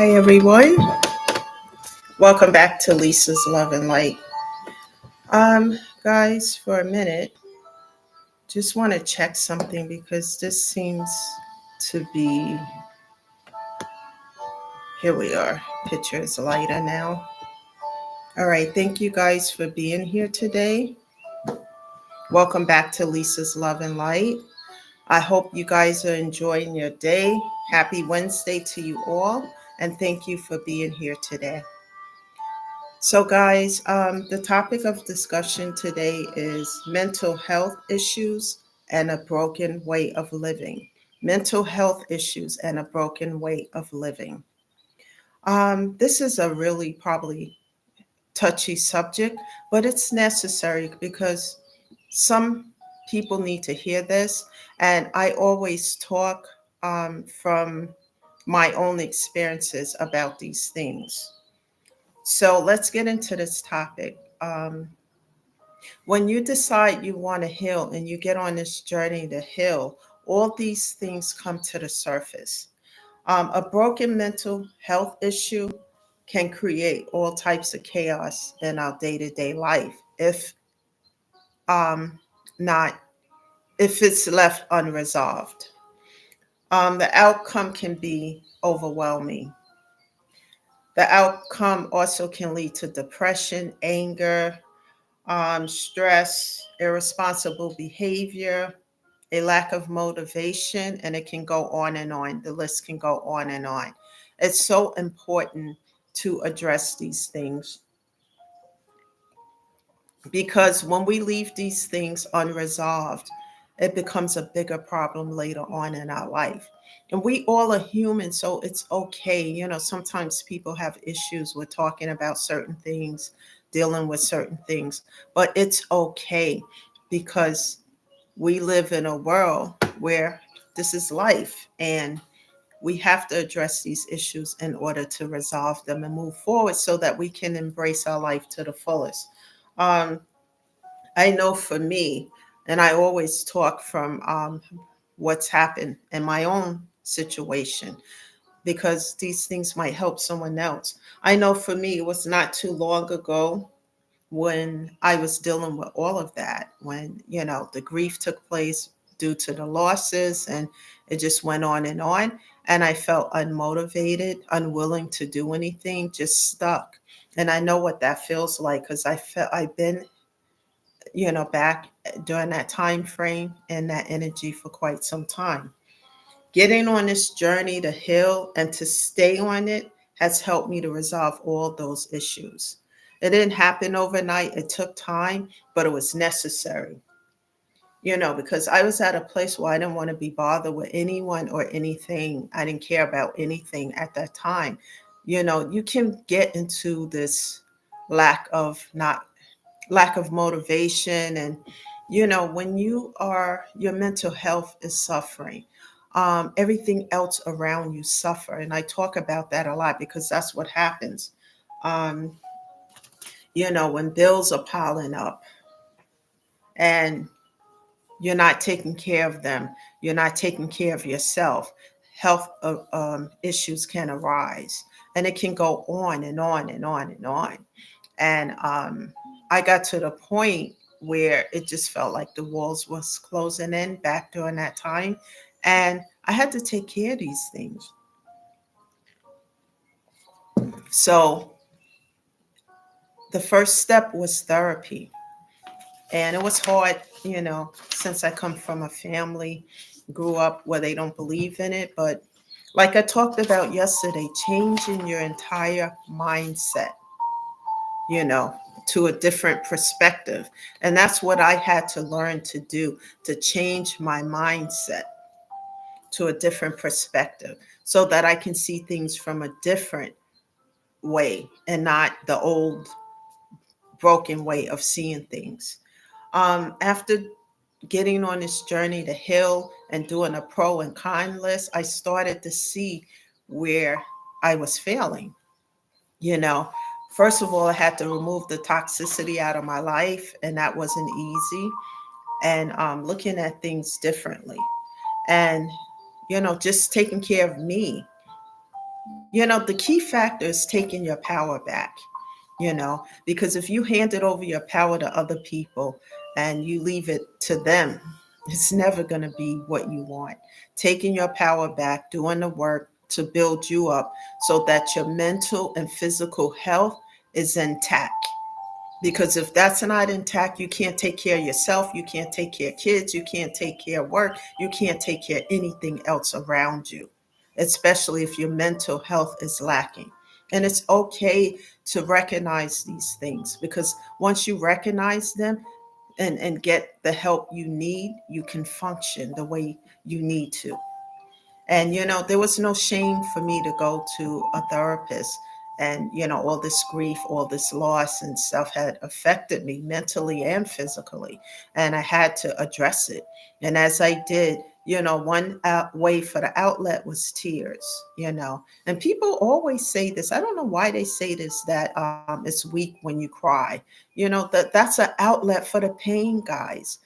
Hi, everyone. Welcome back to Lisa's Love and Light. Guys, for a minute, just want to check something because this seems to be. Here we are. Picture is lighter now. All right. Thank you guys for being here today. Welcome back to Lisa's Love and Light. I hope you guys are enjoying your day. Happy Wednesday to you all. And thank you for being here today. So, guys, the topic of discussion today is mental health issues and a broken way of living. Mental health issues and a broken way of living. This is a really probably touchy subject, but it's necessary because some people need to hear this. And I always talk from my own experiences about these things. So let's get into this topic. When you decide you want to heal and you get on this journey to heal, all these things come to the surface. A broken mental health issue can create all types of chaos in our day to day life if not if it's left unresolved. The outcome can be overwhelming. The outcome also can lead to depression, anger, stress, irresponsible behavior, a lack of motivation, and it can go on and on. The list can go on and on. It's so important to address these things because when we leave these things unresolved, it becomes a bigger problem later on in our life. And we all are human, so it's okay. Sometimes people have issues with talking about certain things, dealing with certain things, but it's okay because we live in a world where this is life and we have to address these issues in order to resolve them and move forward so that we can embrace our life to the fullest. Um, I know for me, and I always talk from what's happened in my own situation because these things might help someone else. I know for me, it was not too long ago when I was dealing with all of that, when, the grief took place due to the losses and it just went on and on. And I felt unmotivated, unwilling to do anything, just stuck. And I know what that feels like because I've been back during that time frame and that energy for quite some time. Getting on this journey to heal and to stay on it has helped me to resolve all those issues. It didn't happen overnight, it took time, but it was necessary. Because I was at a place where I didn't want to be bothered with anyone or anything. I didn't care about anything at that time. You can get into this lack of not lack of motivation, and when your mental health is suffering, everything else around you suffer, and I talk about that a lot because that's what happens. um, when bills are piling up and you're not taking care of them, you're not taking care of yourself, health issues can arise, and it can go on and on and on and on. And I got to the point where it just felt like the walls was closing in back during that time. And I had to take care of these things. So the first step was therapy. And it was hard, since I come from a family, grew up where they don't believe in it. But like I talked about yesterday, changing your entire mindset, you know, to a different perspective. And that's what I had to learn to do, to change my mindset to a different perspective so that I can see things from a different way and not the old broken way of seeing things. After getting on this journey to heal and doing a pro and con list, I started to see where I was failing. You know, First of all, I had to remove the toxicity out of my life, and that wasn't easy. And looking at things differently, and just taking care of me. The key factor is taking your power back, because if you handed over your power to other people and you leave it to them, it's never going to be what you want. Taking your power back, doing the work to build you up so that your mental and physical health is intact. Because if that's not intact, you can't take care of yourself, you can't take care of kids, you can't take care of work, you can't take care of anything else around you, especially if your mental health is lacking. And it's okay to recognize these things, because once you recognize them and get the help you need, you can function the way you need to. And, there was no shame for me to go to a therapist. And, all this grief, all this loss and stuff had affected me mentally and physically. And I had to address it. And as I did, one way for the outlet was tears, And people always say this. I don't know why they say this, that it's weak when you cry. That's an outlet for the pain, guys.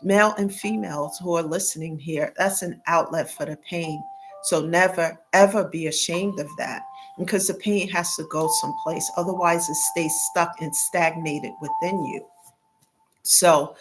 Male and females who are listening here, that's an outlet for the pain. So never, ever be ashamed of that, because the pain has to go someplace. Otherwise, it stays stuck and stagnated within you. So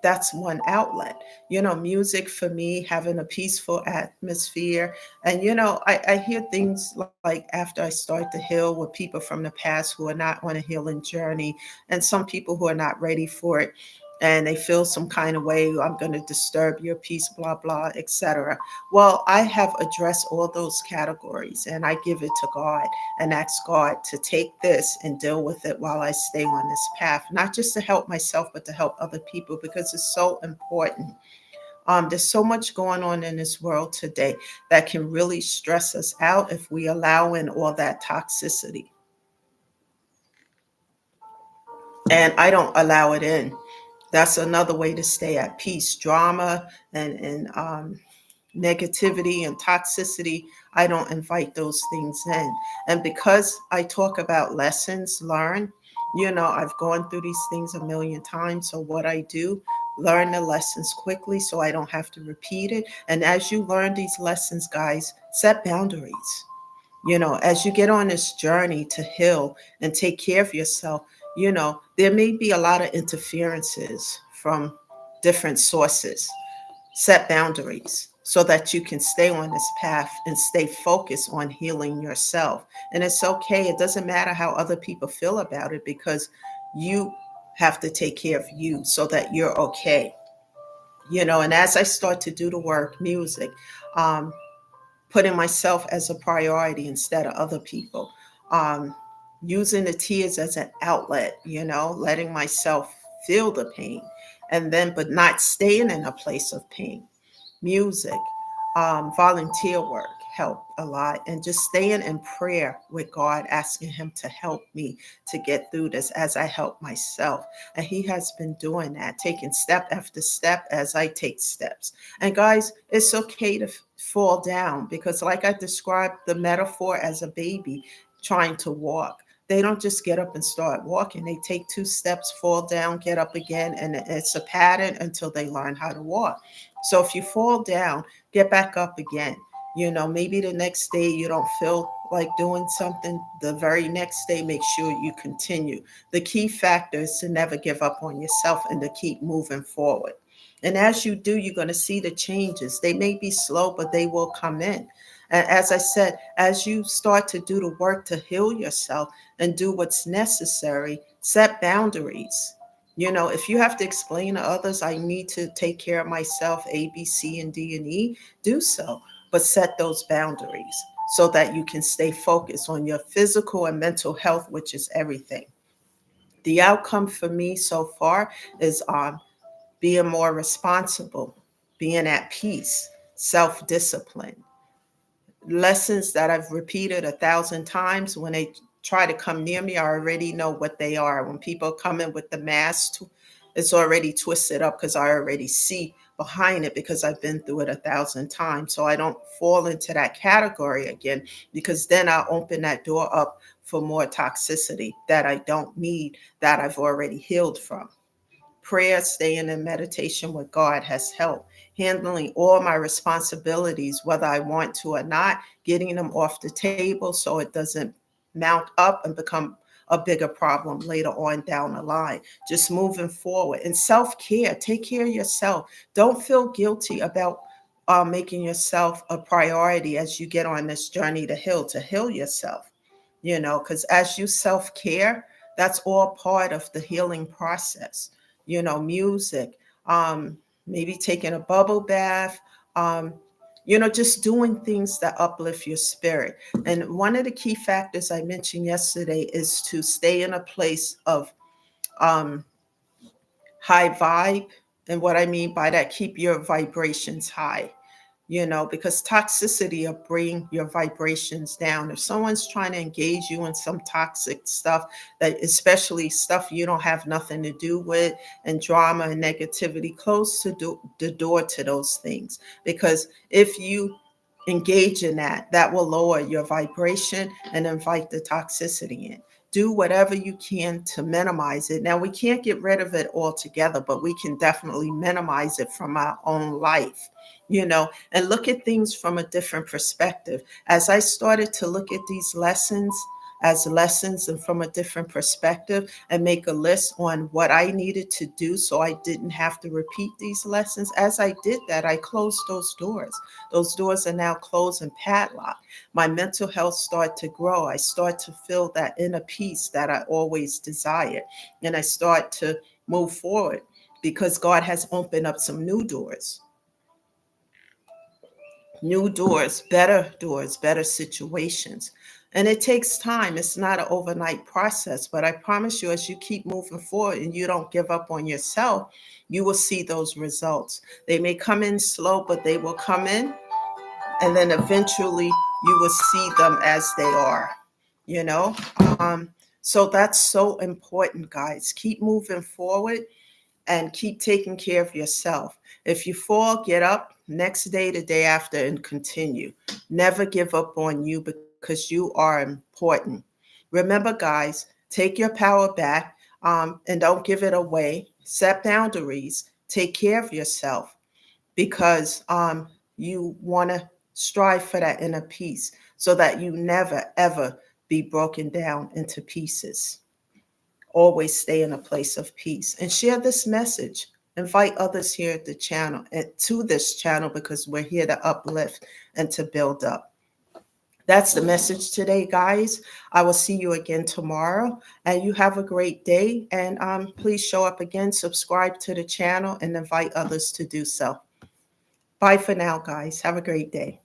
that's one outlet. Music for me, having a peaceful atmosphere. And I hear things like after I start to heal, with people from the past who are not on a healing journey, and some people who are not ready for it, and they feel some kind of way, I'm going to disturb your peace, blah blah, etc. Well, I have addressed all those categories, and I give it to God and ask God to take this and deal with it while I stay on this path, not just to help myself, but to help other people, because it's so important. There's so much going on in this world today that can really stress us out if we allow in all that toxicity. And I don't allow it in. That's another way to stay at peace. Drama and negativity and toxicity, I don't invite those things in. And because I talk about lessons learned, I've gone through these things a million times. So what I do, learn the lessons quickly so I don't have to repeat it. And as you learn these lessons, guys, set boundaries. As you get on this journey to heal and take care of yourself, there may be a lot of interferences from different sources. Set boundaries so that you can stay on this path and stay focused on healing yourself. And it's okay. It doesn't matter how other people feel about it, because you have to take care of you so that you're okay. And as I start to do the work, music, um, putting myself as a priority instead of other people, um, using the tears as an outlet, letting myself feel the pain, and then, but not staying in a place of pain. Music, volunteer work helped a lot, and just staying in prayer with God, asking Him to help me to get through this as I help myself. And He has been doing that, taking step after step as I take steps. And guys, it's okay to fall down, because, like I described the metaphor as a baby trying to walk. They don't just get up and start walking. They take two steps, fall down, get up again, and it's a pattern until they learn how to walk. So if you fall down, get back up again. Maybe the next day you don't feel like doing something. The very next day, make sure you continue. The key factor is to never give up on yourself and to keep moving forward. And as you do, you're going to see the changes. They may be slow, but they will come in. And as I said, as you start to do the work to heal yourself and do what's necessary, set boundaries. If you have to explain to others, I need to take care of myself, A, B, C, and D, and E, do so. But set those boundaries so that you can stay focused on your physical and mental health, which is everything. The outcome for me so far is being more responsible, being at peace, self discipline. Lessons that I've repeated 1,000 times. When they try to come near me, I already know what they are. When people come in with the mask, it's already twisted up because I already see behind it, because I've been through it 1,000 times. So I don't fall into that category again, because then I'll open that door up for more toxicity that I don't need, that I've already healed from. Prayer, staying in meditation with God has helped. Handling all my responsibilities, whether I want to or not, getting them off the table so it doesn't mount up and become a bigger problem later on down the line. Just moving forward. And self-care, take care of yourself. Don't feel guilty about making yourself a priority as you get on this journey to heal yourself, because as you self-care, that's all part of the healing process. Music, um, maybe taking a bubble bath, um, just doing things that uplift your spirit. And one of the key factors I mentioned yesterday is to stay in a place of um, high vibe. And what I mean by that, keep your vibrations high, because toxicity will bring your vibrations down. If someone's trying to engage you in some toxic stuff, that especially stuff you don't have nothing to do with, and drama and negativity, close the door to those things. Because if you engage in that, that will lower your vibration and invite the toxicity in. Do whatever you can to minimize it. Now, we can't get rid of it altogether, but we can definitely minimize it from our own life, and look at things from a different perspective. As I started to look at these lessons as lessons and from a different perspective, and make a list on what I needed to do so I didn't have to repeat these lessons. As I did that, I closed those doors. Those doors are now closed and padlocked. My mental health started to grow. I start to feel that inner peace that I always desired. And I start to move forward because God has opened up some new doors, better situations. And it takes time. It's not an overnight process, but I promise you, as you keep moving forward and you don't give up on yourself, you will see those results. They may come in slow, but they will come in. And then eventually you will see them as they are, you know? Um, so that's so important, guys. Keep moving forward and keep taking care of yourself. If you fall, get up next day, the day after, and continue. Never give up on you because you are important. Remember, guys, take your power back, and don't give it away. Set boundaries. Take care of yourself because you want to strive for that inner peace so that you never, ever be broken down into pieces. Always stay in a place of peace and share this message. Invite others here at the channel and to this channel because we're here to uplift and to build up. That's the message today, guys. I will see you again tomorrow, and you have a great day. And please show up again, subscribe to the channel, and invite others to do so. Bye for now, guys. Have a great day.